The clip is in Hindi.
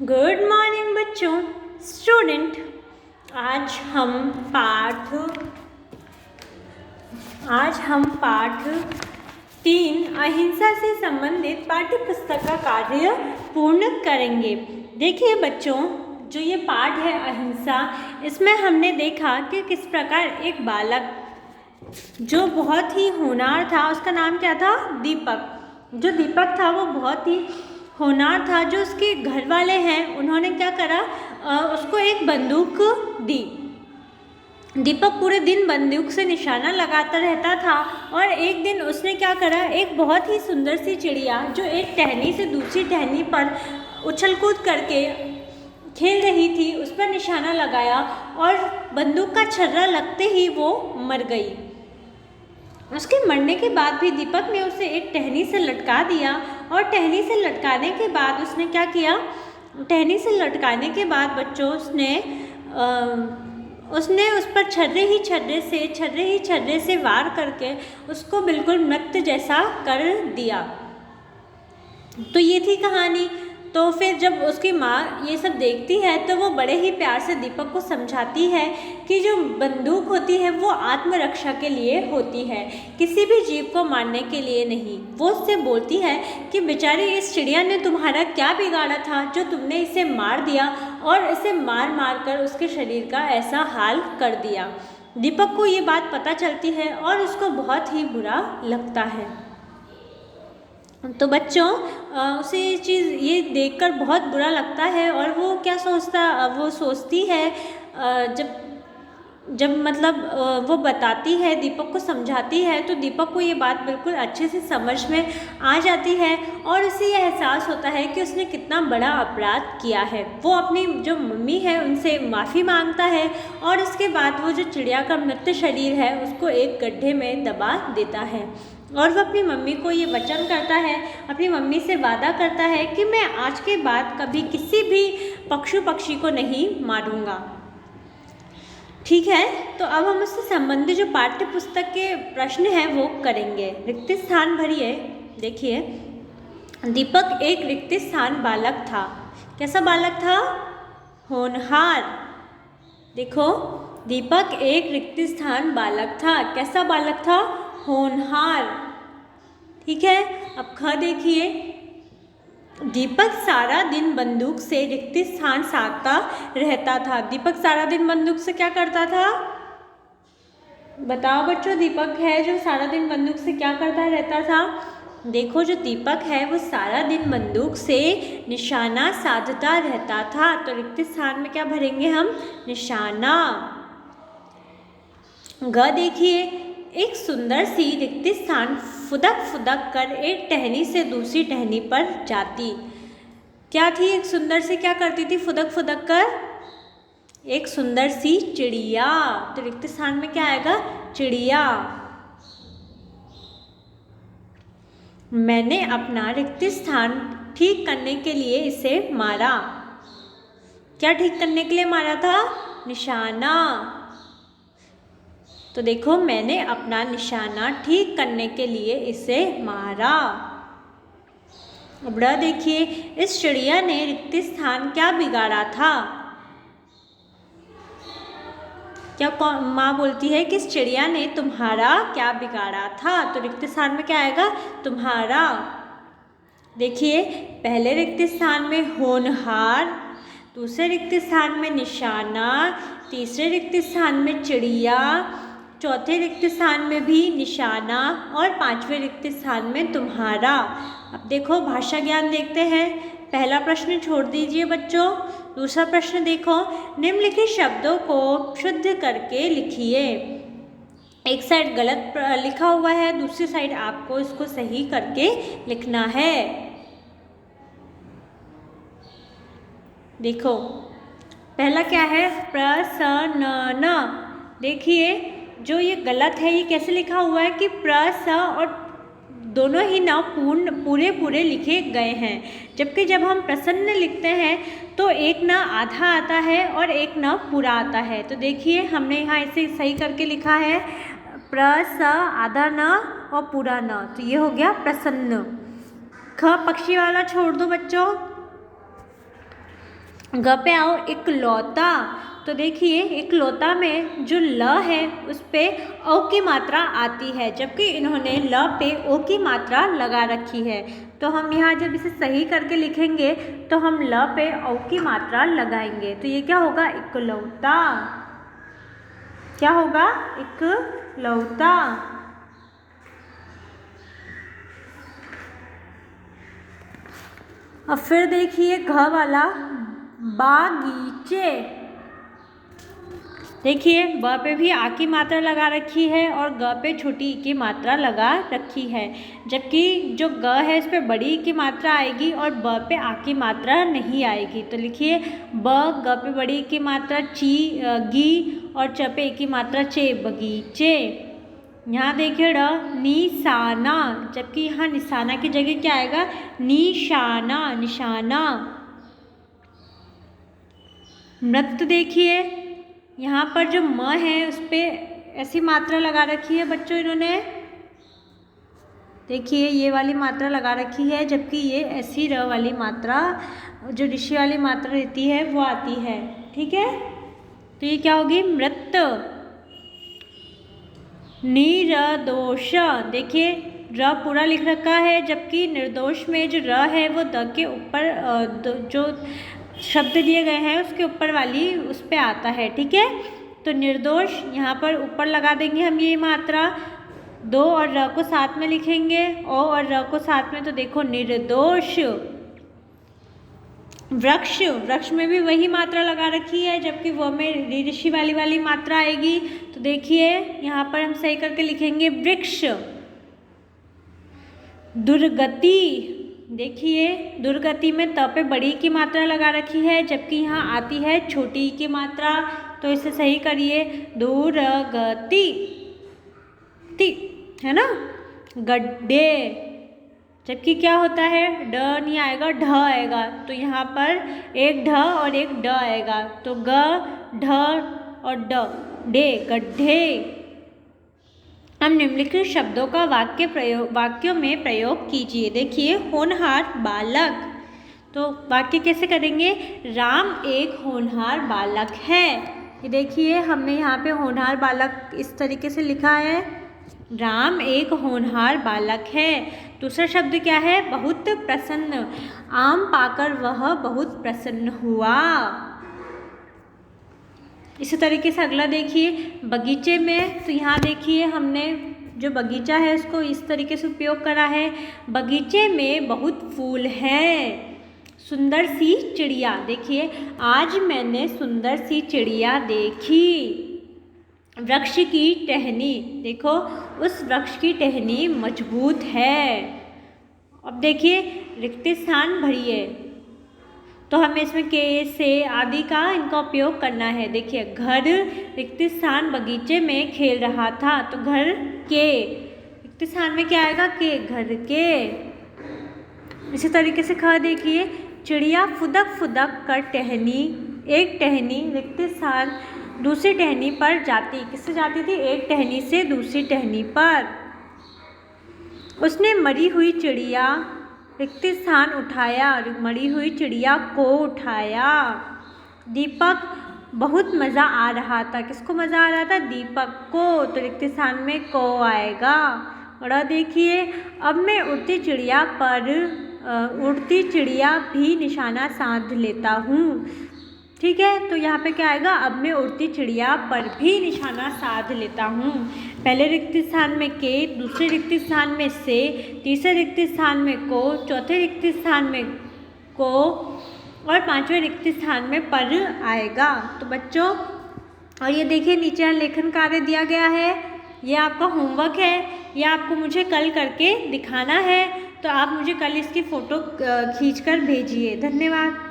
गुड मॉर्निंग बच्चों। स्टूडेंट, आज हम पाठ 3 अहिंसा से संबंधित पाठ्य पुस्तक का कार्य पूर्ण करेंगे। देखिए बच्चों, जो ये पाठ है अहिंसा, इसमें हमने देखा कि किस प्रकार एक बालक जो बहुत ही होनहार था, उसका नाम क्या था? दीपक। जो दीपक था वो बहुत ही होनहार था। जो उसके घर वाले हैं उन्होंने क्या करा, उसको एक बंदूक दी। दीपक पूरे दिन बंदूक से निशाना लगाता रहता था और एक दिन उसने क्या करा, एक बहुत ही सुंदर सी चिड़िया जो एक टहनी से दूसरी टहनी पर उछल कूद करके खेल रही थी, उस पर निशाना लगाया और बंदूक का छर्रा लगते ही वो मर गई। उसके मरने के बाद भी दीपक ने उसे एक टहनी से लटका दिया और टहनी से लटकाने के बाद उसने क्या किया, टहनी से लटकाने के बाद बच्चों उसने उस पर छर्रे से वार करके उसको बिल्कुल मृत जैसा कर दिया। तो ये थी कहानी। तो फिर जब उसकी माँ ये सब देखती है तो वो बड़े ही प्यार से दीपक को समझाती है कि जो बंदूक होती है वो आत्मरक्षा के लिए होती है, किसी भी जीव को मारने के लिए नहीं। वो उससे बोलती है कि बेचारी इस चिड़िया ने तुम्हारा क्या बिगाड़ा था जो तुमने इसे मार दिया और इसे मार मार कर उसके शरीर का ऐसा हाल कर दिया। दीपक को ये बात पता चलती है और उसको बहुत ही बुरा लगता है। तो बच्चों, उसे ये चीज़ ये देखकर बहुत बुरा लगता है और वो सोचती है, जब मतलब वो बताती है, दीपक को समझाती है, तो दीपक को ये बात बिल्कुल अच्छे से समझ में आ जाती है और उसे ये एहसास होता है कि उसने कितना बड़ा अपराध किया है। वो अपनी जो मम्मी है उनसे माफ़ी मांगता है और उसके बाद वो जो चिड़िया का मृत शरीर है उसको एक गड्ढे में दबा देता है और वो अपनी मम्मी को ये वचन करता है, अपनी मम्मी से वादा करता है कि मैं आज के बाद कभी किसी भी पशु पक्षी को नहीं मारूंगा। ठीक है, तो अब हम उससे संबंधित जो पाठ्य पुस्तक के प्रश्न हैं वो करेंगे। रिक्त स्थान भरिए। देखिए, दीपक एक रिक्त स्थान बालक था। कैसा बालक था? होनहार। देखो, दीपक एक रिक्त स्थान बालक था। कैसा बालक था? होनहार। ठीक है, अब ख देखिए, दीपक सारा दिन बंदूक से रिक्त स्थान साधता रहता था। दीपक सारा दिन बंदूक से क्या करता था? बताओ बच्चों, दीपक है जो सारा दिन बंदूक से क्या करता रहता था? देखो, जो दीपक है वो सारा दिन बंदूक से निशाना साधता रहता था। तो रिक्त स्थान में क्या भरेंगे हम? निशाना। ग देखिए, एक सुंदर सी रिक्त स्थान फुदक फुदक कर एक टहनी से दूसरी टहनी पर जाती। क्या थी? एक सुंदर से क्या करती थी फुदक फुदक कर? एक सुंदर सी चिड़िया। तो रिक्त स्थान में क्या आएगा? चिड़िया। मैंने अपना रिक्त स्थान ठीक करने के लिए इसे मारा। क्या ठीक करने के लिए मारा था? निशाना। तो देखो, मैंने अपना निशाना ठीक करने के लिए इसे मारा। अब देखिए, इस चिड़िया ने रिक्त स्थान क्या बिगाड़ा था? क्या माँ बोलती है कि इस चिड़िया ने तुम्हारा क्या बिगाड़ा था? तो रिक्त स्थान में क्या आएगा? तुम्हारा। देखिए, पहले रिक्त स्थान में होनहार, दूसरे रिक्त स्थान में निशाना, तीसरे रिक्त स्थान में चिड़िया, चौथे रिक्त स्थान में भी निशाना और पांचवें रिक्त स्थान में तुम्हारा। अब देखो, भाषा ज्ञान देखते हैं। पहला प्रश्न छोड़ दीजिए बच्चों। दूसरा प्रश्न देखो, निम्नलिखित शब्दों को शुद्ध करके लिखिए। एक साइड गलत लिखा हुआ है, दूसरी साइड आपको इसको सही करके लिखना है। देखो, पहला क्या है? प्रसन्न। देखिए, जो ये गलत है, ये कैसे लिखा हुआ है कि प्रस और दोनों ही ना पूरे लिखे गए हैं, जबकि जब हम प्रसन्न लिखते हैं तो एक ना आधा आता है और एक ना पूरा आता है। तो देखिए, हमने यहाँ इसे सही करके लिखा है, प्रस आधा न और पूरा न। तो ये हो गया प्रसन्न। ख पक्षी वाला छोड़ दो बच्चों। ग पे आओ इकलौता। तो देखिए इकलौता में जो ल है उस पे औ की मात्रा आती है, जबकि इन्होंने ल पे ओ की मात्रा लगा रखी है। तो हम यहाँ जब इसे सही करके लिखेंगे तो हम ल पे औ की मात्रा लगाएंगे, तो ये क्या होगा, इकलौता। क्या होगा, इकलौता। अब फिर देखिए घ वाला, बागीचे। देखिए ब पे भी आ की मात्रा लगा रखी है और ग पे छोटी ई की मात्रा लगा रखी है, जबकि जो ग है इस पे बड़ी ई की मात्रा आएगी और ब पे आ की मात्रा नहीं आएगी। तो लिखिए ग पे बड़ी ई की मात्रा गी और च पे ई की मात्रा चे, बगीचे। यहाँ देखिए निशाना, जबकि यहाँ निशाना की जगह क्या आएगा, निशाना, निशाना। मृत देखिए यहाँ पर जो म है उस पे ऐसी मात्रा लगा रखी है बच्चों इन्होंने, देखिए ये वाली मात्रा लगा रखी है, जबकि ये ऐसी र वाली मात्रा, जो ऋषि वाली मात्रा रहती है वो आती है। ठीक है, तो ये क्या होगी, मृत। निर्दोष, देखिए र पूरा लिख रखा है, जबकि निर्दोष में जो र है वो द के ऊपर जो शब्द दिए गए हैं उसके ऊपर वाली उस पे आता है। ठीक है, तो निर्दोष यहाँ पर ऊपर लगा देंगे हम ये मात्रा, दो और र को साथ में लिखेंगे, ओ और र को साथ में, तो देखो निर्दोष। वृक्ष, वृक्ष में भी वही मात्रा लगा रखी है, जबकि वो में ऋषि वाली मात्रा आएगी। तो देखिए यहाँ पर हम सही करके लिखेंगे वृक्ष। दुर्गति, देखिए दुर्गति में त पे बड़ी की मात्रा लगा रखी है, जबकि यहाँ आती है छोटी की मात्रा, तो इसे सही करिए, दुर्गति, है ना। गड्ढे, जबकि क्या होता है, ड नहीं आएगा, ढ आएगा, तो यहाँ पर एक ढ और एक ड आएगा, तो ग, ढ और ड, डे, गड्ढे। हम निम्नलिखित शब्दों का वाक्यों में प्रयोग कीजिए। देखिए होनहार बालक, तो वाक्य कैसे करेंगे, राम एक होनहार बालक है। ये देखिए हमने यहाँ पे होनहार बालक इस तरीके से लिखा है, राम एक होनहार बालक है। दूसरा शब्द क्या है, बहुत प्रसन्न, आम पाकर वह बहुत प्रसन्न हुआ। इसी तरीके से अगला देखिए बगीचे में, तो यहाँ देखिए हमने जो बगीचा है उसको इस तरीके से उपयोग करा है, बगीचे में बहुत फूल हैं। सुंदर सी चिड़िया, देखिए आज मैंने सुंदर सी चिड़िया देखी। वृक्ष की टहनी, देखो उस वृक्ष की टहनी मजबूत है। अब देखिए रिक्त स्थान भरिए, तो हमें इसमें के, से आदि का इनका उपयोग करना है। देखिए घर, रिक्त स्थान, बगीचे में खेल रहा था, तो घर के, रिक्त स्थान में क्या आएगा, के, घर के। इसी तरीके से ख देखिए, चिड़िया फुदक फुदक कर टहनी, एक टहनी रिक्त स्थान दूसरी टहनी पर जाती, किससे जाती थी, एक टहनी से दूसरी टहनी पर। उसने मरी हुई चिड़िया रिक्त स्थान उठाया, मरी हुई चिड़िया को उठाया। दीपक बहुत मज़ा आ रहा था, किसको मज़ा आ रहा था, दीपक को, तो रिक्त स्थान में को आएगा। और देखिए अब मैं उड़ती चिड़िया भी निशाना साध लेता हूँ। ठीक है, तो यहाँ पे क्या आएगा, अब मैं उड़ती चिड़िया पर भी निशाना साध लेता हूँ। पहले रिक्त स्थान में के, दूसरे रिक्त स्थान में से, तीसरे रिक्त स्थान में को, चौथे रिक्त स्थान में को और पांचवें रिक्त स्थान में पर आएगा। तो बच्चों, और ये देखिए नीचे यहाँ लेखन कार्य दिया गया है, ये आपका होमवर्क है, ये आपको मुझे कल करके दिखाना है, तो आप मुझे कल इसकी फ़ोटो खींच कर भेजिए। धन्यवाद।